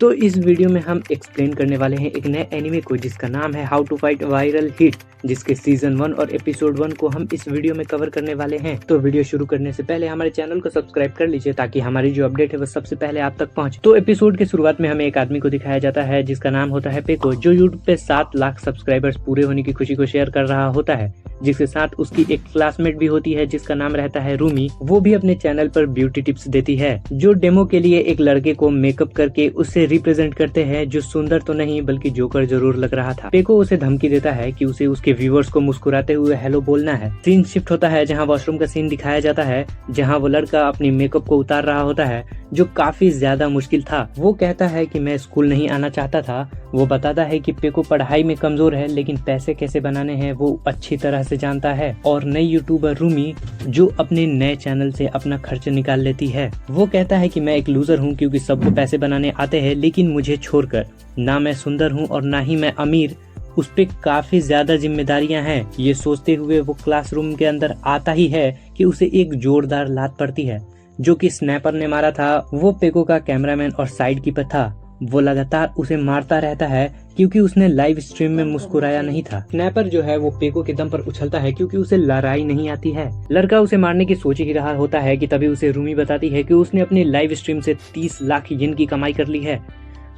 तो इस वीडियो में हम एक्सप्लेन करने वाले हैं एक नए एनिमे को जिसका नाम है how to fight viral hit, जिसके सीजन 1 और एपिसोड 1 को हम इस वीडियो में कवर करने वाले हैं। तो वीडियो शुरू करने से पहले हमारे चैनल को सब्सक्राइब कर लीजिए ताकि हमारी जो अपडेट है वो सबसे पहले आप तक पहुंचे। तो एपिसोड के शुरुआत में हमें एक आदमी को दिखाया जाता है जिसका नाम होता है पेको, जो यूट्यूब पे 7 लाख सब्सक्राइबर्स पूरे होने की खुशी को शेयर कर रहा होता है, जिसके साथ उसकी एक क्लासमेट भी होती है जिसका नाम रहता है रूमी। वो भी अपने चैनल पर ब्यूटी टिप्स देती है, जो डेमो के लिए एक लड़के को मेकअप करके उससे रिप्रेजेंट करते हैं, जो सुंदर तो नहीं बल्कि जोकर जरूर लग रहा था। पेको उसे धमकी देता है कि उसे उसके व्यूअर्स को मुस्कुराते हुए हेलो बोलना है। सीन शिफ्ट होता है जहाँ वॉशरूम का सीन दिखाया जाता है, जहाँ वो लड़का अपनी मेकअप को उतार रहा होता है, जो काफी ज्यादा मुश्किल था। वो कहता है कि मैं स्कूल नहीं आना चाहता था। वो बताता है कि पेको पढ़ाई में कमजोर है लेकिन पैसे कैसे बनाने हैं वो अच्छी तरह से जानता है। और नई यूट्यूबर रूमी जो अपने नए चैनल से अपना खर्च निकाल लेती है। वो कहता है कि मैं एक लूजर हूँ क्योंकि सबको पैसे बनाने आते हैं लेकिन मुझे छोड़कर ना मैं सुंदर हूँ और ना ही मैं अमीर, उस पे काफी ज्यादा जिम्मेदारियां हैं। ये सोचते हुए वो क्लासरूम के अंदर आता ही है कि उसे एक जोरदार लात पड़ती है जो कि स्नैपर ने मारा था। वो पेको का कैमरामैन और साइड कीपर था। वो लगातार उसे मारता रहता है क्योंकि उसने लाइव स्ट्रीम में मुस्कुराया नहीं था। स्नैपर जो है वो पेको के दम पर उछलता है क्योंकि उसे लड़ाई नहीं आती है। लड़का उसे मारने की सोच ही रहा होता है कि तभी उसे रूमी बताती है कि उसने अपनी लाइव स्ट्रीम से 30 लाख येन की कमाई कर ली है।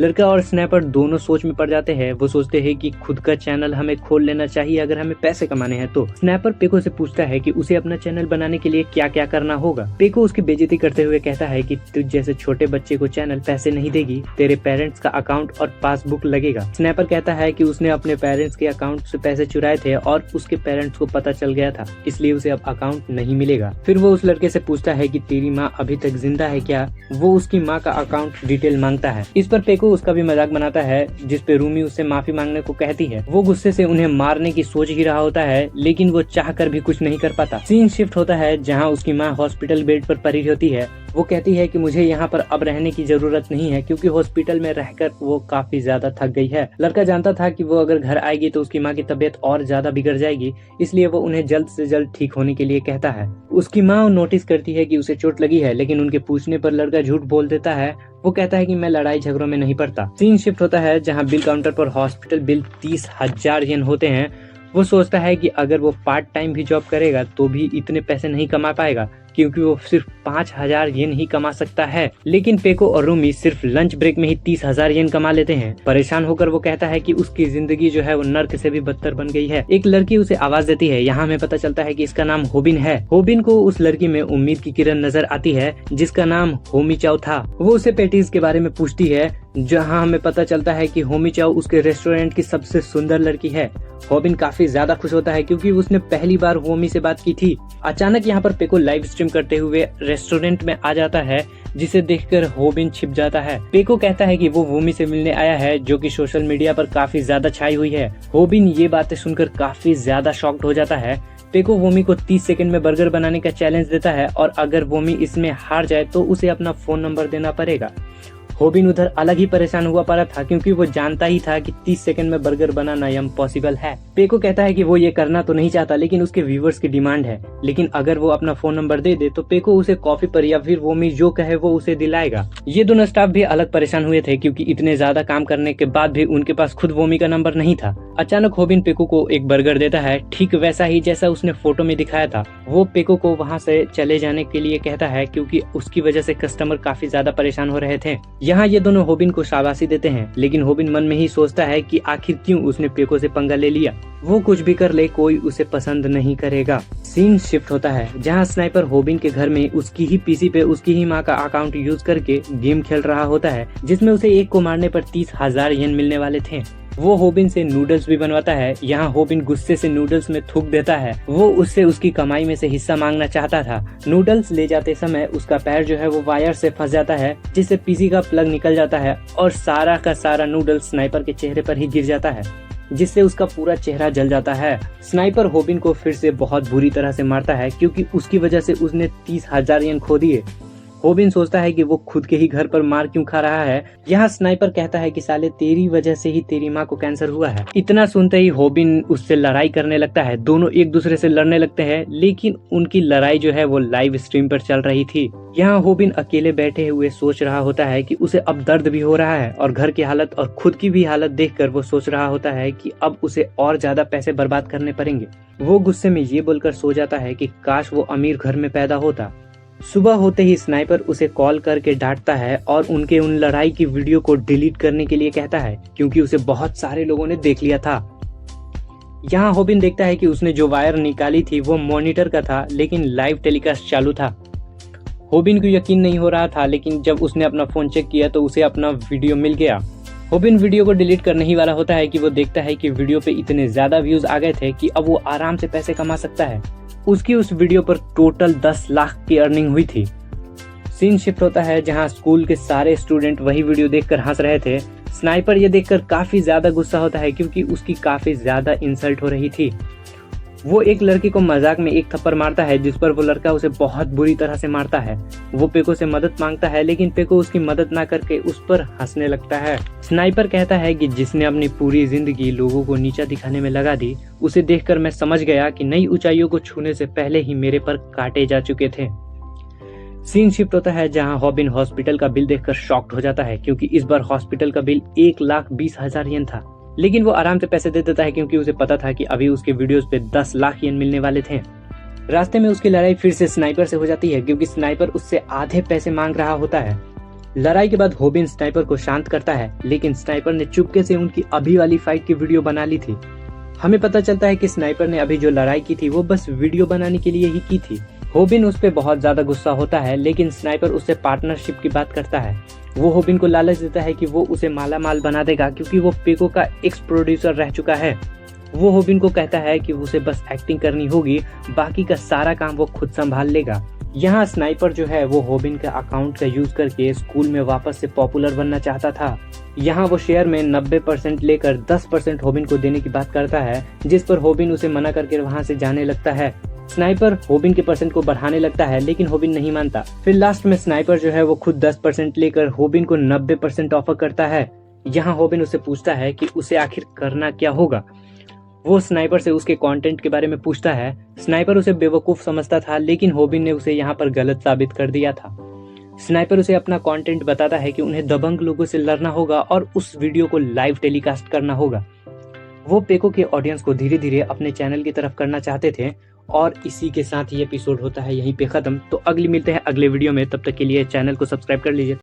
लड़का और स्नैपर दोनों सोच में पड़ जाते हैं। वो सोचते हैं कि खुद का चैनल हमें खोल लेना चाहिए अगर हमें पैसे कमाने हैं तो। स्नैपर पेको से पूछता है कि उसे अपना चैनल बनाने के लिए क्या क्या करना होगा। पेको उसकी बेइज्जती करते हुए कहता है कि तुझ जैसे छोटे बच्चे को चैनल पैसे नहीं देगी, तेरे पेरेंट्स का अकाउंट और पासबुक लगेगा। स्नैपर कहता है कि उसने अपने पेरेंट्स के अकाउंट से पैसे चुराए थे और उसके पेरेंट्स को पता चल गया था, इसलिए उसे अब अकाउंट नहीं मिलेगा। फिर वो उस लड़के से पूछता है कि तेरी माँ अभी तक जिंदा है क्या। वो उसकी माँ का अकाउंट डिटेल मांगता है। इस पर पेको उसका भी मजाक बनाता है, जिस पे रूमी उससे माफी मांगने को कहती है। वो गुस्से से उन्हें मारने की सोच ही रहा होता है लेकिन वो चाहकर भी कुछ नहीं कर पाता। सीन शिफ्ट होता है जहां उसकी माँ हॉस्पिटल बेड पर पड़ी होती है। वो कहती है कि मुझे यहाँ पर अब रहने की जरूरत नहीं है क्योंकि हॉस्पिटल में रहकर वो काफी ज्यादा थक गई है। लड़का जानता था कि वो अगर घर आएगी तो उसकी माँ की तबीयत और ज्यादा बिगड़ जाएगी, इसलिए वो उन्हें जल्द से जल्द ठीक होने के लिए कहता है। उसकी माँ नोटिस करती है कि उसे चोट लगी है लेकिन उनके पूछने पर लड़का झूठ बोल देता है। वो कहता है कि मैं लड़ाई झगड़ों में नहीं पड़ता। सीन शिफ्ट होता है जहाँ बिल काउंटर पर हॉस्पिटल बिल 30,000 येन होते हैं। वो सोचता है कि अगर वो पार्ट टाइम भी जॉब करेगा तो भी इतने पैसे नहीं कमा पाएगा क्योंकि वो सिर्फ 5,000 येन ही कमा सकता है। लेकिन पेको और रूमी सिर्फ लंच ब्रेक में ही 30,000 येन कमा लेते हैं। परेशान होकर वो कहता है कि उसकी जिंदगी जो है वो नर्क से भी बदतर बन गई है। एक लड़की उसे आवाज देती है। यहाँ हमें पता चलता है कि इसका नाम होबिन है। होबिन को उस लड़की में उम्मीद की किरण नजर आती है जिसका नाम होमी चाओ था। वो उसे पेटीज के बारे में पूछती है, जहाँ हमें पता चलता है कि होमी चाओ उसके रेस्टोरेंट की सबसे सुंदर लड़की है। होबिन काफी ज्यादा खुश होता है क्योंकि उसने पहली बार होमी से बात की थी। अचानक यहाँ पर पेको लाइव स्ट्रीम करते हुए रेस्टोरेंट में आ जाता है, जिसे देखकर होबिन छिप जाता है। पेको कहता है कि वो वोमी से मिलने आया है जो कि सोशल मीडिया पर काफी ज्यादा छाई हुई है। होबिन ये बातें सुनकर काफी ज्यादा शॉक्ड हो जाता है। पेको वोमी को 30 सेकंड में बर्गर बनाने का चैलेंज देता है और अगर वोमी इसमें हार जाए तो उसे अपना फोन नंबर देना पड़ेगा। होबिन उधर अलग ही परेशान हुआ पड़ा था क्योंकि वो जानता ही था कि 30 सेकंड में बर्गर बनाना इम्पॉसिबल है। पेको कहता है कि वो ये करना तो नहीं चाहता लेकिन उसके व्यूवर्स की डिमांड है, लेकिन अगर वो अपना फोन नंबर दे दे तो पेको उसे कॉफी पर या फिर वोमी जो कहे वो उसे दिलाएगा। ये दोनों स्टाफ भी अलग परेशान हुए थे क्योंकि इतने ज्यादा काम करने के बाद भी उनके पास खुद वोमी का नंबर नहीं था। अचानक होबिन पेको को एक बर्गर देता है, ठीक वैसा ही जैसा उसने फोटो में दिखाया था। वो पेको को वहाँ से चले जाने के लिए कहता है क्योंकि उसकी वजह से कस्टमर काफी ज्यादा परेशान हो रहे थे। यहाँ ये दोनों होबिन को शाबाशी देते हैं लेकिन होबिन मन में ही सोचता है कि आखिर क्यों उसने पेको से पंगा ले लिया। वो कुछ भी कर ले कोई उसे पसंद नहीं करेगा। सीन शिफ्ट होता है जहां स्नाइपर होबिन के घर में उसकी ही पीसी पे उसकी ही माँ का अकाउंट यूज करके गेम खेल रहा होता है, जिसमें उसे एक को मारने पर 30,000 येन मिलने वाले थे। वो होबिन से नूडल्स भी बनवाता है। यहाँ होबिन गुस्से से नूडल्स में थूक देता है। वो उससे उसकी कमाई में से हिस्सा मांगना चाहता था। नूडल्स ले जाते समय उसका पैर जो है वो वायर से फंस जाता है, जिससे पीसी का प्लग निकल जाता है और सारा का सारा नूडल्स स्नाइपर के चेहरे पर ही गिर जाता है, जिससे उसका पूरा चेहरा जल जाता है। स्नाइपर होबिन को फिर से बहुत बुरी तरह से मारता है क्योंकि उसकी वजह से उसने 30,000 येन खो दिए। होबिन सोचता है कि वो खुद के ही घर पर मार क्यों खा रहा है। यहाँ स्नाइपर कहता है कि साले तेरी वजह से ही तेरी माँ को कैंसर हुआ है। इतना सुनते ही होबिन उससे लड़ाई करने लगता है। दोनों एक दूसरे से लड़ने लगते हैं, लेकिन उनकी लड़ाई जो है वो लाइव स्ट्रीम पर चल रही थी। यहाँ होबिन अकेले बैठे हुए सोच रहा होता है कि उसे अब दर्द भी हो रहा है और घर की हालत और खुद की भी हालत देखकर वो सोच रहा होता है कि अब उसे और ज्यादा पैसे बर्बाद करने पड़ेंगे। वो गुस्से में ये बोलकर सो जाता है कि काश वो अमीर घर में पैदा होता। सुबह होते ही स्नाइपर उसे कॉल करके डांटता है और उनके उन लड़ाई की वीडियो को डिलीट करने के लिए कहता है, क्योंकि उसे बहुत सारे लोगों ने देख लिया था। यहाँ होबिन देखता है कि उसने जो वायर निकाली थी वो मॉनिटर का था, लेकिन लाइव टेलीकास्ट चालू था। होबिन को यकीन नहीं हो रहा था, लेकिन जब उसने अपना फोन चेक किया तो उसे अपना वीडियो मिल गया। होबिन वीडियो को डिलीट करने ही वाला होता है कि वो देखता है कि वीडियो पे इतने ज्यादा व्यूज आ गए थे कि अब वो आराम से पैसे कमा सकता है। उसकी उस वीडियो पर टोटल 10 लाख की अर्निंग हुई थी। सीन शिफ्ट होता है जहां स्कूल के सारे स्टूडेंट वही वीडियो देखकर हंस रहे थे। स्नाइपर ये देखकर काफी ज्यादा गुस्सा होता है, क्योंकि उसकी काफी ज्यादा इंसल्ट हो रही थी। वो एक लड़की को मजाक में एक थप्पड़ मारता है, जिस पर वो लड़का उसे बहुत बुरी तरह से मारता है। वो पेको से मदद मांगता है, लेकिन पेको उसकी मदद ना करके उस पर हंसने लगता है। स्नाइपर कहता है कि जिसने अपनी पूरी जिंदगी लोगों को नीचा दिखाने में लगा दी, उसे देखकर मैं समझ गया कि नई ऊंचाइयों को छूने से पहले ही मेरे पर काटे जा चुके थे। सीन शिफ्ट होता है जहां हॉबिन हॉस्पिटल का बिल देखकर शॉक्ड हो जाता है, क्योंकि इस बार हॉस्पिटल का बिल 1,20,000 येन था। लेकिन वो आराम से पैसे दे देता है, क्योंकि उसे पता था कि अभी उसके वीडियोस पे 10 लाख येन मिलने वाले थे। रास्ते में उसकी लड़ाई फिर से स्नाइपर से हो जाती है, क्योंकि स्नाइपर उससे आधे पैसे मांग रहा होता है। लड़ाई के बाद होबिन स्नाइपर को शांत करता है, लेकिन स्नाइपर ने चुपके से उनकी अभी वाली फाइट की वीडियो बना ली थी। हमें पता चलता है कि स्नाइपर ने अभी जो लड़ाई की थी वो बस वीडियो बनाने के लिए ही की थी। होबिन उस पर बहुत ज्यादा गुस्सा होता है, लेकिन स्नाइपर उससे पार्टनरशिप की बात करता है। वो होबिन को लालच देता है कि वो उसे माला माल बना देगा, क्योंकि वो पेको का एक्स प्रोड्यूसर रह चुका है। वो होबिन को कहता है कि उसे बस एक्टिंग करनी होगी, बाकी का सारा काम वो खुद संभाल लेगा। यहाँ स्नाइपर जो है वो होबिन का अकाउंट का यूज करके स्कूल में वापस से पॉपुलर बनना चाहता था। यहाँ वो शेयर में 90% लेकर 10% होबिन को देने की बात करता है, जिस पर होबिन उसे मना करके वहाँ से जाने लगता है। स्नाइपर होबिन के परसेंट को बढ़ाने लगता है, लेकिन होबिन नहीं मानता। फिर लास्ट में स्नाइपर जो है वो खुद 10% लेकर होबिन को 90% ऑफर करता है। यहाँ होबिन उससे पूछता है कि उसे आखिर करना क्या होगा। वो स्नाइपर से उसके कंटेंट के बारे में पूछता है। स्नाइपर उसे बेवकूफ समझता था, लेकिन होबिन ने उसे यहाँ पर गलत साबित कर दिया था। स्नाइपर उसे अपना कंटेंट बताता है कि उन्हें दबंग लोगों से लड़ना होगा और उस वीडियो को लाइव टेलीकास्ट करना होगा। वो पेको के ऑडियंस को धीरे धीरे अपने चैनल की तरफ करना चाहते थे। और इसी के साथ ये एपिसोड होता है यहीं पे खत्म। तो अगली मिलते हैं अगले वीडियो में, तब तक के लिए चैनल को सब्सक्राइब कर लीजिए।